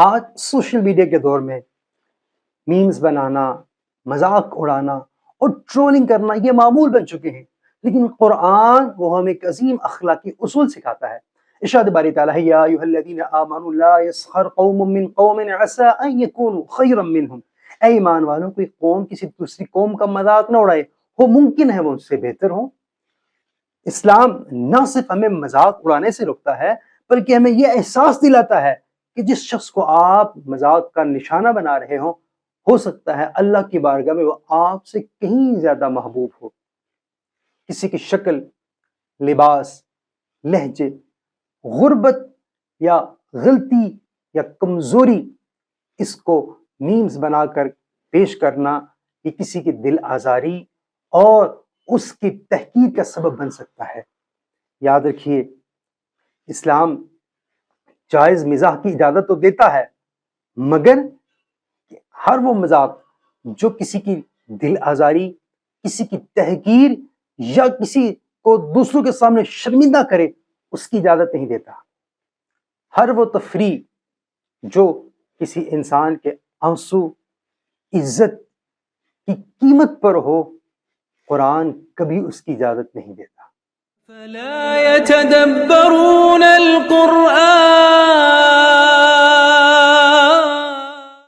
آج social media کے دور میں میمز بنانا، مذاق اڑانا اور ٹرولنگ کرنا یہ معمول بن چکے ہیں، لیکن قرآن وہ ہمیں ایک عظیم اخلاقی اصول سکھاتا ہے۔ ارشاد باری تعالیٰ ہے، یا ایھا الذین آمنوا لا یسخر قوم من قوم عسى ان یکونوا خیرا منہم، اے ایمان والوں، کوئی قوم کسی دوسری قوم کا مذاق نہ اڑائے، وہ ممکن ہے وہ ان سے بہتر ہوں۔ اسلام نہ صرف ہمیں مذاق اڑانے سے روکتا ہے بلکہ ہمیں یہ احساس دلاتا ہے کہ جس شخص کو آپ مذاق کا نشانہ بنا رہے ہو سکتا ہے اللہ کی بارگاہ میں وہ آپ سے کہیں زیادہ محبوب ہو۔ کسی کی شکل، لباس، لہجے، غربت یا غلطی یا کمزوری، اس کو میمز بنا کر پیش کرنا یہ کسی کی دل آزاری اور اس کی تحقیر کا سبب بن سکتا ہے۔ یاد رکھیے، اسلام جائز مزاح کی اجازت تو دیتا ہے، مگر ہر وہ مذاق جو کسی کی دل آزاری، کسی کی تحقیر یا کسی کو دوسروں کے سامنے شرمندہ کرے، اس کی اجازت نہیں دیتا۔ ہر وہ تفریح جو کسی انسان کے آنسو، عزت کی قیمت پر ہو، قرآن کبھی اس کی اجازت نہیں دیتا۔ فلا يتدبرون القرآن